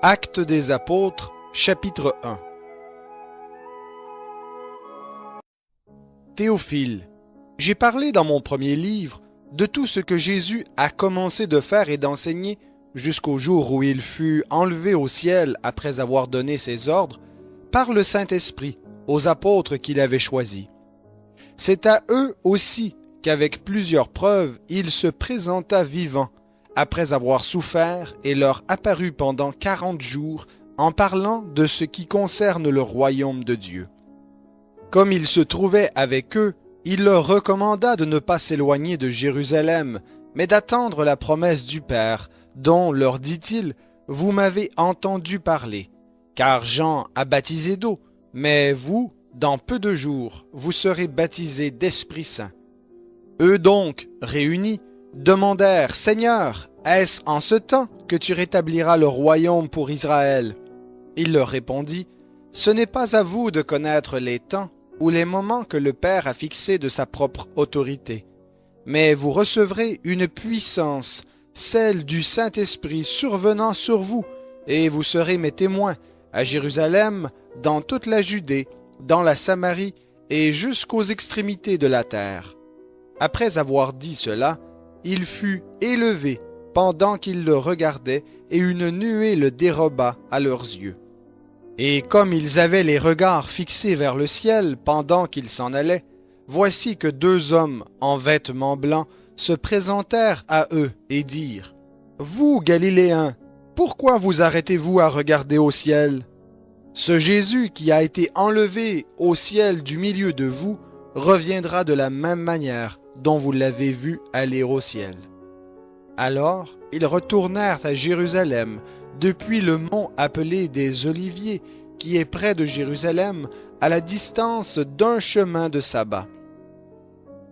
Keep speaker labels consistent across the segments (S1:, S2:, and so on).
S1: Actes des Apôtres, chapitre 1. Théophile, j'ai parlé dans mon premier livre de tout ce que Jésus a commencé de faire et d'enseigner jusqu'au jour où il fut enlevé au ciel après avoir donné ses ordres par le Saint-Esprit aux apôtres qu'il avait choisis. C'est à eux aussi qu'avec plusieurs preuves il se présenta vivant, après avoir souffert et leur apparut pendant 40 jours en parlant de ce qui concerne le royaume de Dieu. Comme il se trouvait avec eux, il leur recommanda de ne pas s'éloigner de Jérusalem, mais d'attendre la promesse du Père, dont, leur dit-il, vous m'avez entendu parler. Car Jean a baptisé d'eau, mais vous, dans peu de jours, vous serez baptisés d'Esprit Saint. Eux donc, réunis, demandèrent, « Seigneur, est-ce en ce temps que tu rétabliras le royaume pour Israël ?» Il leur répondit, « Ce n'est pas à vous de connaître les temps ou les moments que le Père a fixés de sa propre autorité. Mais vous recevrez une puissance, celle du Saint-Esprit survenant sur vous, et vous serez mes témoins à Jérusalem, dans toute la Judée, dans la Samarie et jusqu'aux extrémités de la terre. » Après avoir dit cela, il fut élevé pendant qu'ils le regardaient, et une nuée le déroba à leurs yeux. Et comme ils avaient les regards fixés vers le ciel pendant qu'ils s'en allaient, voici que 2 hommes en vêtements blancs se présentèrent à eux et dirent, « Vous, Galiléens, pourquoi vous arrêtez-vous à regarder au ciel? Ce Jésus qui a été enlevé au ciel du milieu de vous reviendra de la même manière dont vous l'avez vu aller au ciel. » Alors, ils retournèrent à Jérusalem, depuis le mont appelé des Oliviers, qui est près de Jérusalem, à la distance d'un chemin de sabbat.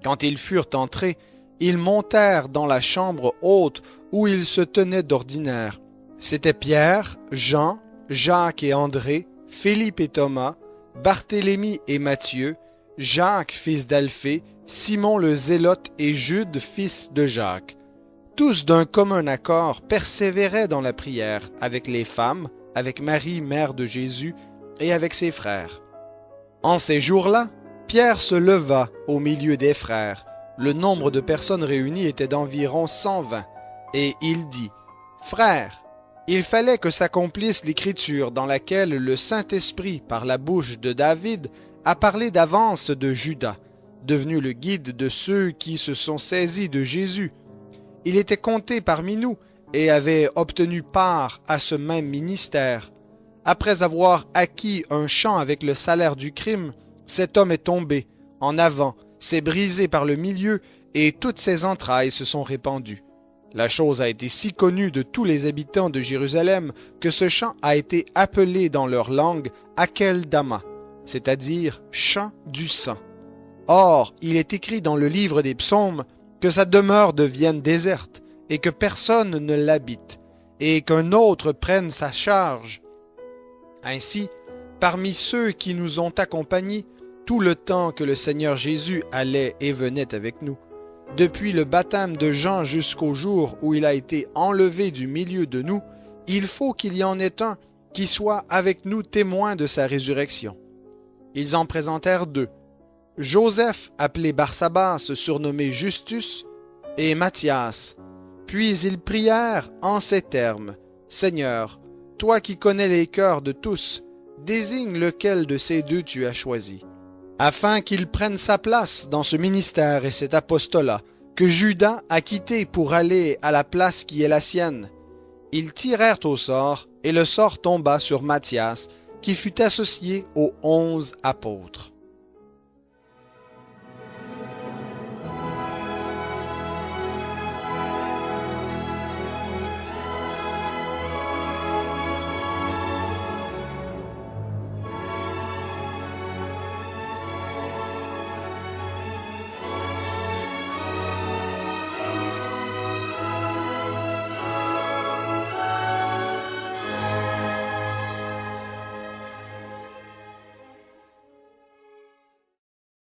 S1: Quand ils furent entrés, ils montèrent dans la chambre haute où ils se tenaient d'ordinaire. C'étaient Pierre, Jean, Jacques et André, Philippe et Thomas, Barthélemy et Matthieu, Jacques fils d'Alphée, Simon le Zélote et Jude fils de Jacques. Tous d'un commun accord persévéraient dans la prière avec les femmes, avec Marie, mère de Jésus, et avec ses frères. En ces jours-là, Pierre se leva au milieu des frères. Le nombre de personnes réunies était d'environ 120. Et il dit, « Frères, il fallait que s'accomplisse l'écriture dans laquelle le Saint-Esprit, par la bouche de David, a parlé d'avance de Judas, devenu le guide de ceux qui se sont saisis de Jésus. Il était compté parmi nous et avait obtenu part à ce même ministère. Après avoir acquis un champ avec le salaire du crime, cet homme est tombé en avant, s'est brisé par le milieu et toutes ses entrailles se sont répandues. La chose a été si connue de tous les habitants de Jérusalem que ce champ a été appelé dans leur langue Akeldama, c'est-à-dire champ du sang. Or, il est écrit dans le livre des psaumes que sa demeure devienne déserte et que personne ne l'habite, et qu'un autre prenne sa charge. Ainsi, parmi ceux qui nous ont accompagnés tout le temps que le Seigneur Jésus allait et venait avec nous, depuis le baptême de Jean jusqu'au jour où il a été enlevé du milieu de nous, il faut qu'il y en ait un qui soit avec nous témoin de sa résurrection. Ils en présentèrent 2. Joseph, appelé Barsabas, surnommé Justus, et Matthias. Puis ils prièrent en ces termes, « Seigneur, toi qui connais les cœurs de tous, désigne lequel de ces 2 tu as choisi, afin qu'il prenne sa place dans ce ministère et cet apostolat que Judas a quitté pour aller à la place qui est la sienne. » Ils tirèrent au sort, et le sort tomba sur Matthias, qui fut associé aux 11 apôtres.